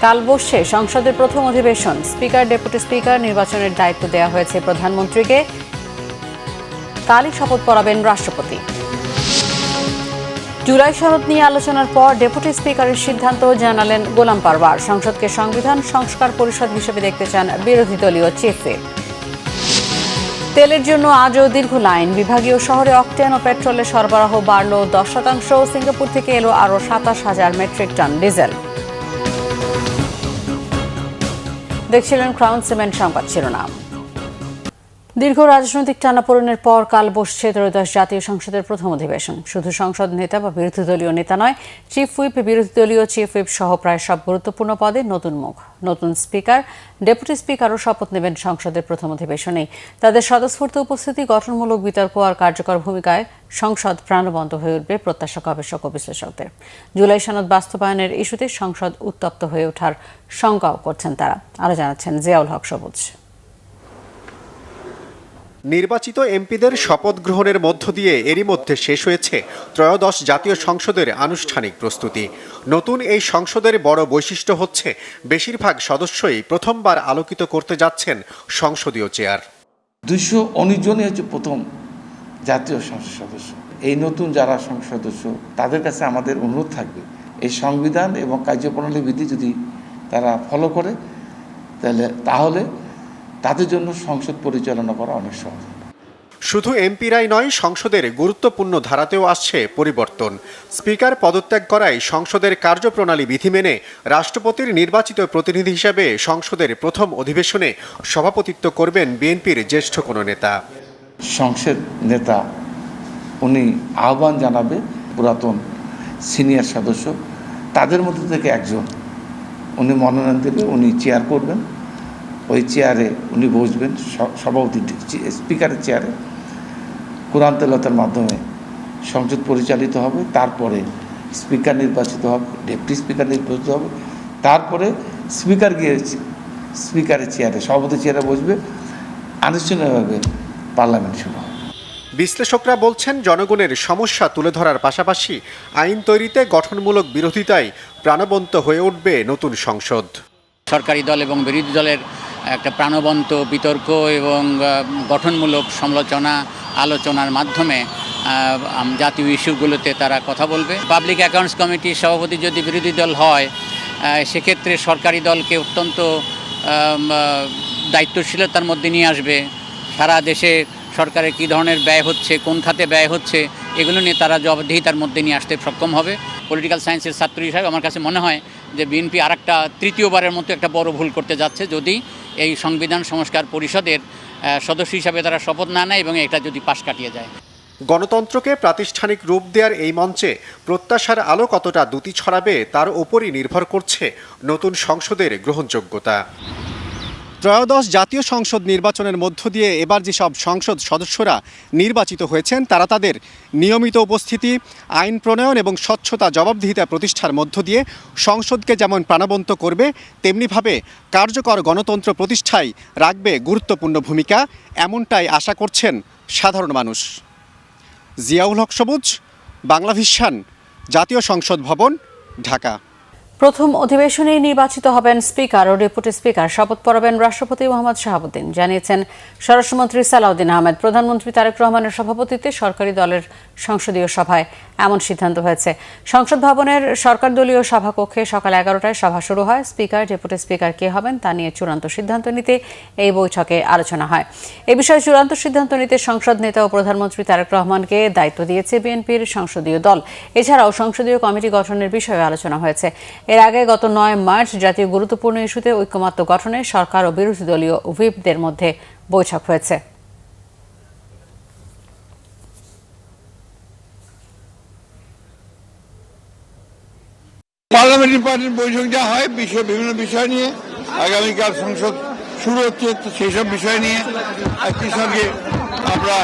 কাল বসছে সংসদের প্রথম অধিবেশন। স্পিকার, ডেপুটি স্পিকার নির্বাচনের দায়িত্ব দেওয়া হয়েছে প্রধানমন্ত্রীকে। কালই শপথ পড়াবেন রাষ্ট্রপতি। জুলাই সনদ নিয়ে আলোচনার পর ডেপুটি স্পিকারের সিদ্ধান্ত জানালেন গোলাম পারওয়ার। সংসদকে সংবিধান সংস্কার পরিষদ হিসেবে দেখতে চান বিরোধী দলীয় চিফ হুইপ। তেলের জন্য আজও দীর্ঘ লাইন। বিভাগীয় শহরে অকটেন ও পেট্রোলের সরবরাহ বাড়ল 10%। সিঙ্গাপুর থেকে এলো আরও 27,000 মেট্রিক টন ডিজেল। দেখছিলেন ক্রাউন সিমেন্ট সংবাদ শিরোনাম। দীর্ঘ রাজনৈতিক টানাপোড়েনের পর কাল বসছে ত্রয়োদশ জাতীয় সংসদের প্রথম অধিবেশন। শুধু সংসদ নেতা বা বিরোধী দলীয় নেতা নয়, চিফ হুইপ, বিরোধী দলীয় চিফ হুইপ সহ প্রায় সব গুরুত্বপূর্ণ পদে নতুন মুখ। নতুন স্পিকার, ডেপুটি স্পিকারও শপথ নেবেন সংসদের প্রথম অধিবেশনেই। তাদের স্বতঃস্ফূর্ত উপস্থিতি, গঠনমূলক বিতর্ক আর কার্যকর ভূমিকায় সংসদ প্রাণবন্ত হয়ে উঠবে প্রত্যাশা গবেষক ও বিশ্লেষকদের। জুলাই সনদ বাস্তবায়নের ইস্যুতে সংসদ উত্তপ্ত হয়ে ওঠার শঙ্কাও করছেন তারা। আরও জানাচ্ছেন জিয়াউল হক সবুজ। নির্বাচিত এমপিদের শপথ গ্রহণের মধ্য দিয়ে এরই মধ্যে শেষ হয়েছে ত্রয়োদশ জাতীয় সংসদের আনুষ্ঠানিক প্রস্তুতি। নতুন এই সংসদের বড় বৈশিষ্ট্য হচ্ছে বেশিরভাগ সদস্যই প্রথমবার আলোকিত করতে যাচ্ছেন সংসদীয় চেয়ার। 219 জনই হচ্ছে প্রথম জাতীয় সংসদ সদস্য। এই নতুন যারা সংসদ সদস্য তাদের কাছে আমাদের অনুরোধ থাকবে, এই সংবিধান এবং কার্যপ্রণালী বিধি যদি তারা ফলো করে তাহলে তাদের জন্য সংসদ পরিচালনা করা অনেক সহজ। শুধু এমপিরাই নয়, সংসদের গুরুত্বপূর্ণ ধারাতেও আসছে পরিবর্তন। স্পিকার পদত্যাগ করায় সংসদের কার্যপ্রণালী বিধি মেনে রাষ্ট্রপতির নির্বাচিত প্রতিনিধি হিসেবে সংসদের প্রথম অধিবেশনে সভাপতিত্ব করবেন বিএনপির জ্যেষ্ঠ কোনো নেতা। সংসদ নেতা উনি আহ্বান জানাবে পুরাতন সিনিয়র সদস্য, তাদের মধ্যে থেকে একজন উনি মনোনয়ন দেবে, উনি চেয়ার করবেন। ওই চেয়ারে উনি বসবেন, সভাপতি স্পিকারের চেয়ারে। কোরআন তেলাওয়াতের মাধ্যমে সংসদ পরিচালিত হবে। তারপরে স্পিকার নির্বাচিত হবে, ডেপুটি স্পিকার নির্বাচিত হবে। তারপরে স্পিকার গিয়ে স্পিকারের চেয়ারে, সভাপতি চেয়ারে বসবে। আনুষ্ঠানিকভাবে পার্লামেন্ট শুরু হবে। বিশ্লেষকরা বলছেন, জনগণের সমস্যা তুলে ধরার পাশাপাশি আইন তৈরিতে গঠনমূলক বিরোধিতায় প্রাণবন্ত হয়ে উঠবে নতুন সংসদ। সরকারি দল এবং বিরোধী দলের একটা প্রাণবন্ত বিতর্ক এবং গঠনমূলক সমালোচনা আলোচনার মাধ্যমে জাতীয় ইস্যুগুলোতে তারা কথা বলবে। পাবলিক অ্যাকাউন্টস কমিটির সভাপতি যদি বিরোধী দল হয়, সেক্ষেত্রে সরকারি দলকে অত্যন্ত দায়িত্বশীলতার মধ্যে নিয়ে আসবে। সারা দেশে সরকারের কী ধরনের ব্যয় হচ্ছে, কোন খাতে ব্যয় হচ্ছে, এগুলো নিয়ে তারা জবাবদিহিতার মধ্যে নিয়ে আসতে সক্ষম হবে। পলিটিক্যাল সায়েন্সের ছাত্র হিসাবে আমার কাছে মনে হয় যে বিএনপি আরেকটা তৃতীয়বারের মতো একটা বড় ভুল করতে যাচ্ছে যদি এই সংবিধান সংস্কার পরিষদের সদস্য হিসাবে তারা শপথ না নেয় এবং এটা যদি পাশ কাটিয়ে যায়। গণতন্ত্রকে প্রাতিষ্ঠানিক রূপ দেওয়ার এই মঞ্চে প্রত্যাশার আলো কতটা দ্যুতি ছড়াবে তার উপরই নির্ভর করছে নতুন সংসদের গ্রহণযোগ্যতা। ত্রয়োদশ জাতীয় সংসদ নির্বাচনের মধ্য দিয়ে এবার যেসব সংসদ সদস্যরা নির্বাচিত হয়েছেন তারা তাদের নিয়মিত উপস্থিতি, আইন প্রণয়ন এবং স্বচ্ছতা জবাবদিহিতা প্রতিষ্ঠার মধ্য দিয়ে সংসদকে যেমন প্রাণবন্ত করবে, তেমনিভাবে কার্যকর গণতন্ত্র প্রতিষ্ঠায় রাখবে গুরুত্বপূর্ণ ভূমিকা, এমনটাই আশা করছেন সাধারণ মানুষ। জিয়াউল হক সবুজ, বাংলা ভিশন, জাতীয় সংসদ ভবন, ঢাকা। প্রথম অধিবেশনে নির্বাচিত হবেন স্পিকার ও ডেপুটি স্পিকার। শপথ পড়াবেন রাষ্ট্রপতি মোহাম্মদ শাহাবুদ্দিন, জানিয়েছেন স্বরাষ্ট্রমন্ত্রী সালাউদ্দিন আহমেদ। প্রধানমন্ত্রী তারেক রহমানের সভাপতিত্বে সরকারি দলের সংসদীয় সভায় এমন সিদ্ধান্ত হয়েছে। সংসদ ভবনের সরকার দলীয় সভাকক্ষে সকাল 11টায় সভা শুরু হয়। স্পিকার, ডেপুটি স্পিকার কে হবেন তা নিয়ে চূড়ান্ত সিদ্ধান্ত নিতে এই বৈঠকে আলোচনা হয়। এ বিষয়ে চূড়ান্ত সিদ্ধান্ত নিতে সংসদ নেতা ও প্রধানমন্ত্রী তারেক রহমানকে দায়িত্ব দিয়েছে বিএনপির সংসদীয় দল। এছাড়াও সংসদীয় কমিটি গঠনের বিষয়ে আলোচনা হয়েছে। এর আগে গত 9 মার্চ জাতীয় গুরুত্বপূর্ণ ইস্যুতে ঐকমত্য গঠনে সরকার ও বিরোধী দলীয় হুইপদের মধ্যে বৈঠক হয়েছে। পার্লামেন্টারি পার্টির বৈঠক যা হয় বিভিন্ন বিষয় নিয়ে, আগামীকাল সংসদ শুরু হচ্ছে, তো সেই সব বিষয় নিয়ে একই সঙ্গে আমরা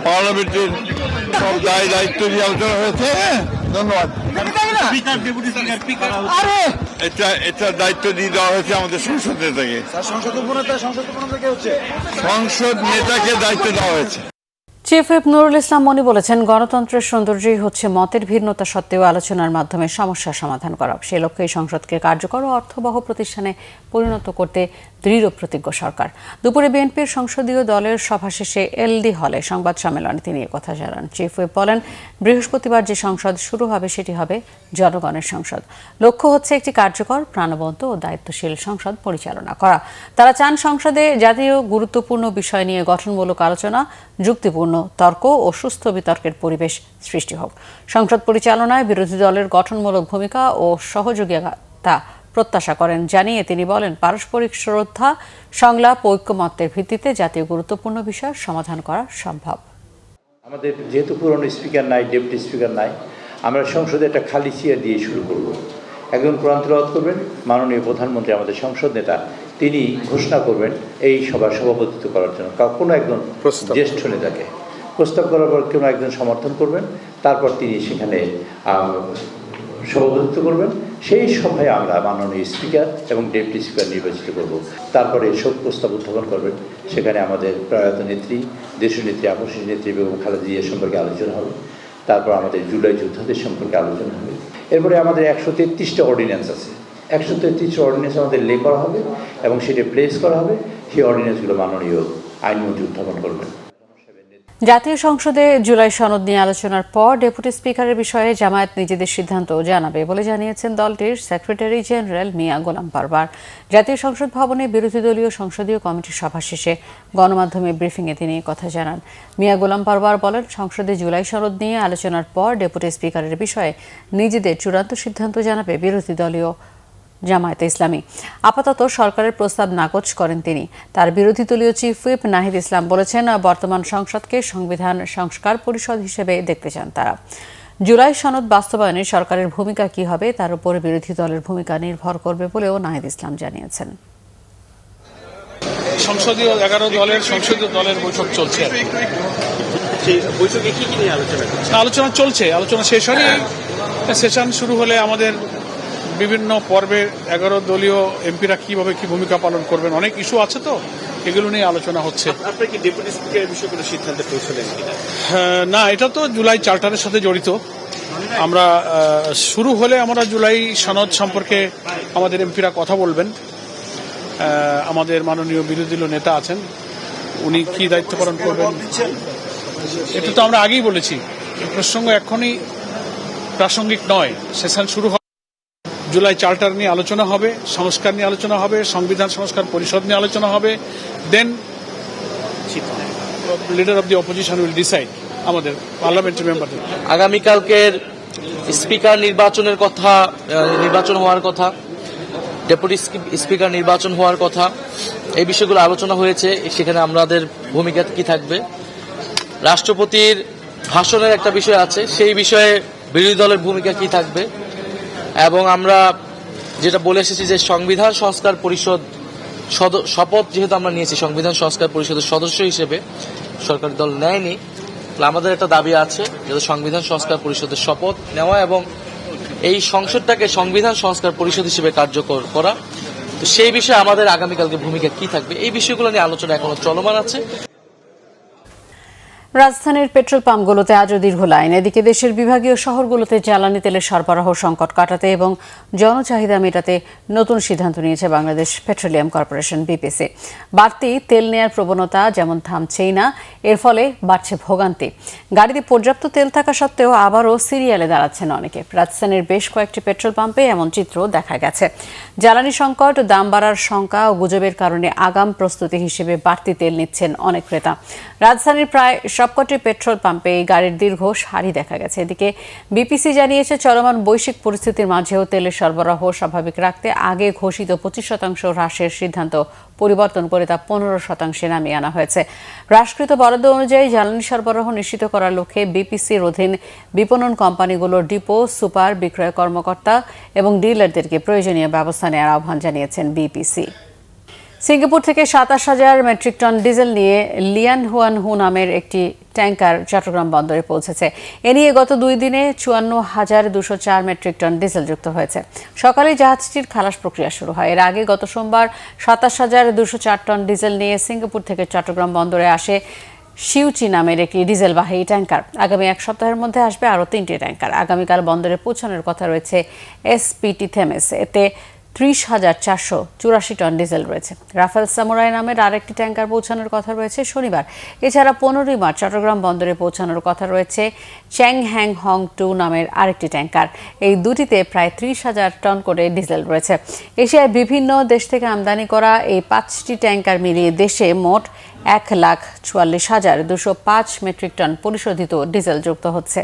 পার্লামেন্টের সব দায়িত্ব নিয়ে আলোচনা হয়েছে। ধন্যবাদ। এটা দায়িত্ব দিয়ে দেওয়া হয়েছে আমাদের সংসদ নেতাকে। সংসদ নেতাকে দায়িত্ব দেওয়া হয়েছে। চিফ হুইপ নুরুল ইসলাম মনি বলেছেন, গণতন্ত্রের সৌন্দর্যই হচ্ছে মতের ভিন্নতা সত্ত্বেও আলোচনার মাধ্যমে সমস্যার সমাধান করা। সেই লক্ষ্যেই সংসদকে কার্যকর ও অর্থবহ প্রতিষ্ঠানে পরিণত করতে দৃঢ় প্রতিজ্ঞ সরকার। দুপুরে বিএনপির সংসদীয় দলের সভা শেষে এলডি হলে সংবাদ সম্মেলনে তিনি কথা জানান। চিফ হুইপ বলেন, বৃহস্পতিবার যে সংসদ শুরু হবে সেটি হবে জনগণের সংসদ। লক্ষ্য হচ্ছে একটি কার্যকর, প্রাণবন্ত ও দায়িত্বশীল সংসদ পরিচালনা করা। তারা চান সংসদে জাতীয় গুরুত্বপূর্ণ বিষয় নিয়ে গঠনমূলক আলোচনা, যুক্তিপূর্ণ তর্ক ও সুস্থ বিতর্কের পরিবেশ সৃষ্টি হোক। সংসদ পরিচালনায় বিরোধী দলের গঠনমূলক ভূমিকা ও সহযোগিতা প্রত্যাশা করেন জানিয়ে তিনি বলেন, পারস্পরিক শ্রদ্ধা, সংলাপ ও ঐক্যমত্যের ভিত্তিতে জাতীয় গুরুত্বপূর্ণ বিষয় সমাধান করা সম্ভব। আমাদের যেহেতু পুরনো স্পিকার নাই, ডেপুটি স্পিকার নাই, আমরা সংসদে একটা খালি চেয়ার দিয়ে শুরু করব। একজন কোরআন তেলাওয়াত করবেন, মাননীয় প্রধানমন্ত্রী আমাদের সংসদ নেতা তিনি ঘোষণা করবেন এই সভার সভাপতিত্ব করার জন্য কোনো একজন জ্যেষ্ঠ নেতাকে প্রস্তাব করার পর কোনো একজন সমর্থন করবেন, তারপর তিনি সেখানে সভাপতিত্ব করবেন। সেই সভায় আমরা মাননীয় স্পিকার এবং ডেপুটি স্পিকার নির্বাচিত করব। তারপরে শোক প্রস্তাব উত্থাপন করবেন, সেখানে আমাদের প্রয়াত নেত্রী, দেশনেত্রী, আপসী নেত্রী বেগম খালেদা জিয়ার সম্পর্কে আলোচনা হবে। তারপর আমাদের জুলাই যোদ্ধাদের সম্পর্কে আলোচনা হবে। এরপরে আমাদের 133টা অর্ডিন্যান্স আছে, 133টা অর্ডিন্যান্স আমাদের লে করা হবে এবং সেটা প্লেস করা হবে। সেই অর্ডিন্যান্সগুলো মাননীয় আইনমন্ত্রী উত্থাপন করবেন। জাতীয় সংসদে জুলাই সনদ নিয়ে আলোচনার পর ডেপুটি স্পিকারের বিষয়ে জামায়াত নিজেদের সিদ্ধান্ত জানাবে বলে জানিয়েছেন দলটির সেক্রেটারি জেনারেল মিয়া গোলাম পারবার। জাতীয় সংসদ ভবনে বিরোধী দলীয় সংসদীয় কমিটির সভা শেষে গণমাধ্যমে ব্রিফিংয়ে তিনি কথা জানান। মিয়া গোলাম পারবার বলেন, সংসদে জুলাই সনদ নিয়ে আলোচনার পর ডেপুটি স্পিকারের বিষয়ে নিজেদের চূড়ান্ত সিদ্ধান্ত জানাবে বিরোধী দলীয় জামায়াতে ইসলামী। আপাতত সরকারের প্রস্তাব নাকচ করেন তিনি। তার বিরোধী দলীয় চিফ হুইপ নাহিদ ইসলাম বলেছেন, বর্তমান সংসদকে সংবিধান সংস্কার পরিষদ হিসেবে দেখতে চান তারা। জুলাই সনদ বাস্তবায়নে সরকারের ভূমিকা কি হবে তার উপর বিরোধী দলের ভূমিকা নির্ভর করবে বলেও নাহিদ ইসলাম জানিয়েছেন। সংসদীয় 11 দলের সংসদীয় দলের বৈঠক চলছে। বৈঠকে কি নিয়ে আলোচনা চলছে, আলোচনা শেষ হয়নি। সেশন শুরু হলে আমাদের বিভিন্ন পর্বে 11 দলীয় এমপিরা কিভাবে কি ভূমিকা পালন করবেন, অনেক ইস্যু আছে, তো এগুলো নিয়ে আলোচনা হচ্ছে। আপনারা কি ডেপুটি স্পিকারের বিষয়ে কোনো সিদ্ধান্তে পৌঁছলেন কিনা? না, এটা তো জুলাই চার্টারের সাথে জড়িত। আমরা শুরু হলে আমরা জুলাই সনদ সম্পর্কে আমাদের এমপিরা কথা বলবেন। আমাদের মাননীয় বিরোধী দলীয় নেতা আছেন, উনি কি দায়িত্ব পালন করবেন এটা তো আমরা আগেই বলেছি। এই প্রসঙ্গ এখনই প্রাসঙ্গিক নয়। সেশন শুরু জুলাই চার্টার নিয়ে আলোচনা হবে, সংস্কার নিয়ে আলোচনা হবে, সংবিধান সংস্কার পরিষদ নিয়ে আলোচনা হবে। Then leader of the opposition will decide, আমাদের পার্লামেন্টারি মেম্বারদের। আগামীকালকের স্পিকার নির্বাচনের কথা, নির্বাচন হওয়ার কথা, ডেপুটি স্পিকার নির্বাচন হওয়ার কথা, এই বিষয়গুলো আলোচনা হয়েছে। সেখানে আমাদের ভূমিকা কি থাকবে, রাষ্ট্রপতির ভাষণের একটা বিষয় আছে, সেই বিষয়ে বিরোধী দলের ভূমিকা কি থাকবে, এবং আমরা যেটা বলে এসেছি যে সংবিধান সংস্কার পরিষদ শপথ যেহেতু আমরা নিয়েছি সংবিধান সংস্কার পরিষদের সদস্য হিসেবে, সরকারি দল নেয়নি, আমাদের একটা দাবি আছে যাতে সংবিধান সংস্কার পরিষদের শপথ নেওয়া এবং এই সংসদটাকে সংবিধান সংস্কার পরিষদ হিসেবে কার্যকর করা। তো সেই বিষয়ে আমাদের আগামীকালকে ভূমিকা কি থাকবে, এই বিষয়গুলো নিয়ে আলোচনা এখনো চলমান আছে। রাজধানীর পেট্রোল পাম্পগুলোতে আজও দীর্ঘ লাইন। এদিকে দেশের বিভাগীয় শহরগুলোতে জ্বালানি তেলের সরবরাহ সংকট কাটাতে এবং জনচাহিদা মেটাতে নতুন সিদ্ধান্ত নিয়েছে বাংলাদেশ পেট্রোলিয়াম কর্পোরেশন বিপিসি। বাড়তি তেল নেয়ার প্রবণতা যেমন থামছেই না, এর ফলে বাড়ছে ভোগান্তি। গাড়িতে পর্যাপ্ত তেল থাকা সত্ত্বেও আবারও সিরিয়ালে দাঁড়াচ্ছেন অনেকে। রাজধানীর বেশ কয়েকটি পেট্রোল পাম্পে এমন চিত্র দেখা গেছে। জ্বালানি সংকট, দাম বাড়ার শঙ্কা ও গুজবের কারণে আগাম প্রস্তুতি হিসেবে বাড়তি তেল নিচ্ছেন অনেক ক্রেতা। রাজধানীর প্রায় সবকটি পেট্রোল পাম্পে গাড়ির দীর্ঘ সারি দেখা গেছে। এদিকে বিপিসি জানিয়েছে, চলমান বৈশ্বিক পরিস্থিতির মাঝেও তেলের সরবরাহ স্বাভাবিক রাখতে আগে ঘোষিত 25% হ্রাসের সিদ্ধান্ত পরিবর্তন করে তা 15% নামিয়ে আনা হয়েছে। হ্রাসকৃত বরাদ্দ অনুযায়ী জ্বালানি সরবরাহ নিশ্চিত করার লক্ষ্যে বিপিসির অধীন বিপণন কোম্পানিগুলোর ডিপো, সুপার, বিক্রয় কর্মকর্তা এবং ডিলারদেরকে প্রয়োজনীয় ব্যবস্থা নেওয়ার আহ্বান জানিয়েছেন বিপিসি। সিঙ্গাপুর থেকে 27,000 মেট্রিক টন ডিজেল নিয়ে লিয়ান হুয়ান হু নামের একটি ট্যাঙ্কার চট্টগ্রাম বন্দরে পৌঁছেছে। এ নিয়ে গত 2 দিনে 54,204 মেট্রিক টন ডিজেল যুক্ত হয়েছে। সকালে জাহাজটির খালাস প্রক্রিয়া শুরু হয়। এর আগে গত সোমবার 27,204 টন ডিজেল নিয়ে সিঙ্গাপুর থেকে চট্টগ্রাম বন্দরে আসে শিউচি নামের একটি ডিজেলবাহী ট্যাঙ্কার। আগামী এক সপ্তাহের মধ্যে আসবে আরও 3টি ট্যাঙ্কার। আগামীকাল বন্দরে পৌঁছানোর কথা রয়েছে এসপিটি থেমেস। এতে 30,484 টন ডিজেল রয়েছে। রাফেল সামুরাই নামের আরেকটি ট্যাঙ্কার পৌঁছানোর কথা রয়েছে শনিবার। এছাড়া 15ই মার্চ চট্টগ্রাম বন্দরে পৌঁছানোর কথা রয়েছে চ্যাং হ্যাং হং 2 নামের আরেকটি ট্যাঙ্কার। এই দুটিতে প্রায় 30,000 টন করে ডিজেল রয়েছে। এশিয়ার বিভিন্ন দেশ থেকে আমদানি করা এই 5টি ট্যাঙ্কার মিলিয়ে দেশে মোট 1,44,205 মেট্রিক টন পরিশোধিত ডিজেল যুক্ত হচ্ছে।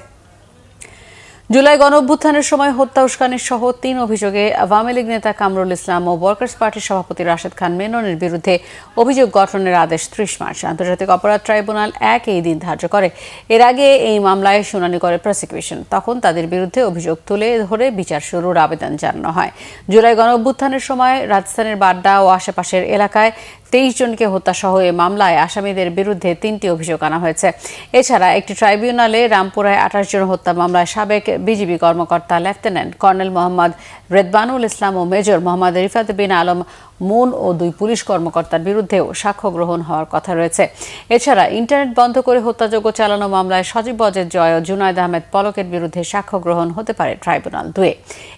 জুলাই গণঅভ্যুত্থানের সময় হত্যা উস্কানির সহ 3 অভিযোগে আওয়ামী লীগ নেতা কামরুল ইসলাম ও ওয়ার্কার্স পার্টির সভাপতি রাশেদ খান মেননের বিরুদ্ধে অভিযোগ গঠনের আদেশ 30 মার্চ আন্তর্জাতিক অপরাধ ট্রাইব্যুনাল 1 এই দিন ধার্য করে। এর আগে এই মামলায় শুনানি করে প্রসিকিউশন। তখন তাদের বিরুদ্ধে অভিযোগ তুলে ধরে বিচার শুরুর আবেদন জানানো হয়। জুলাই গণঅভ্যুত্থানের সময় রাজধানীর বাড্ডা ও আশেপাশের এলাকায় 23 জনকে হত্যাসহ এই মামলায় আসামিদের বিরুদ্ধে 3টি অভিযোগ আনা হয়েছে। এছাড়া একটি ট্রাইব্যুনালে রামপুরায় 28 জন হত্যা মামলায় সাবেক বিজিবি কর্মকর্তা লেফটেন্যান্ট কর্নেল মোহাম্মদ রেদবানুল ইসলাম ও মেজর মোহাম্মদ রিফাত বিন আলম মুন ও 2 পুলিশ কর্মকর্তার বিরুদ্ধেও সাক্ষ্য গ্রহণ হওয়ার কথা রয়েছে। এছাড়া ইন্টারনেট বন্ধ করে হত্যাযজ্ঞ চালানো মামলায় সজীব ওয়াজেদ জয় ও জুনায়েদ আহমেদ পলকের বিরুদ্ধে সাক্ষ্য গ্রহণ হতে পারে ট্রাইব্যুনাল 2।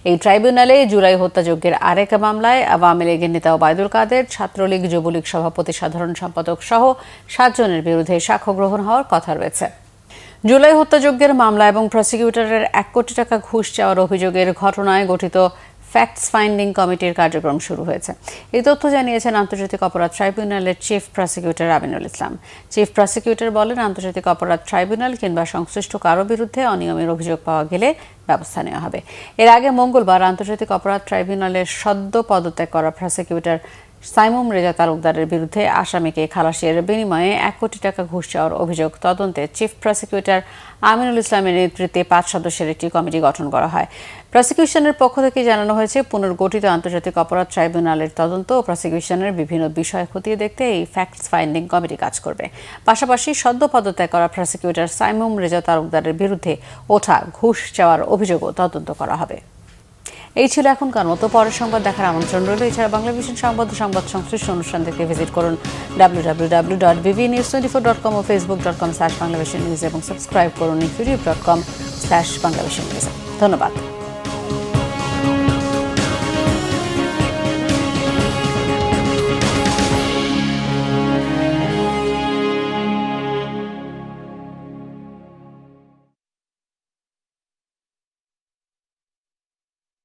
এই ট্রাইব্যুনালে জুলাই হত্যাযজ্ঞের আরেক মামলায় আওয়ামী লীগের নেতা ওবায়দুল কাদের, ছাত্রলীগ যুবলীগ সভাপতি সাধারণ সম্পাদক সহ 7 জনের বিরুদ্ধে সাক্ষ্য গ্রহণ হওয়ার কথা রয়েছে। জুলাই হত্যাযজ্ঞের মামলা এবং প্রসিকিউটরের 1 কোটি টাকা ঘুষ চাওয়ার অভিযোগের ঘটনায় গঠিত ফ্যাক্টস ফাইন্ডিং কমিটির কার্যক্রম শুরু হয়েছে। এই তথ্য জানিয়েছেন আন্তর্জাতিক অপরাধ ট্রাইব্যুনালের chief prosecutor Aminul Islam. Chief prosecutor বলেন, আন্তর্জাতিক অপরাধ ট্রাইব্যুনাল কিংবা সংশ্লিষ্ট কারো বিরুদ্ধে অনিয়মের অভিযোগ পাওয়া গেলে ব্যবস্থা নেওয়া হবে। এর আগে মঙ্গলবার আন্তর্জাতিক অপরাধ ট্রাইব্যুনালের সদ্য পদত্যাগ করা প্রসিকিউটর সাইমুম রেজা তালুকদারের বিরুদ্ধে আসামিকে খালাসের বিনিময়ে 1 কোটি টাকা ঘুষ চাওয়ার অভিযোগ তদন্তে চিফ প্রসিকিউটর আমিনুল ইসলামের নেতৃত্বে 5 সদস্যের একটি কমিটি গঠন করা হয়। প্রসিকিউশনের পক্ষ থেকে জানানো হয়েছে, পুনর্গঠিত আন্তর্জাতিক অপরাধ ট্রাইব্যুনালের তদন্ত ও প্রসিকিউশনের বিভিন্ন বিষয় খতিয়ে দেখতে এই ফ্যাক্টস ফাইন্ডিং কমিটি কাজ করবে। পাশাপাশি সদ্য পদত্যাগ করা প্রসিকিউটর সাইমুম রেজা তালুকদারের বিরুদ্ধে ওঠা ঘুষ চাওয়ার অভিযোগও তদন্ত করা হবে। এই ছিল এখনকার মতো। পরের সংবাদ দেখার আমন্ত্রণ রইল। এছাড়া বাংলাভিশন সংবাদ সংশ্লিষ্ট অনুষ্ঠান দেখতে ভিজিট করুন www.bbnews24.com ও facebook.com/banglavisionnews এবং সাবস্ক্রাইব করুন youtube.com/banglavisionnews। ধন্যবাদ।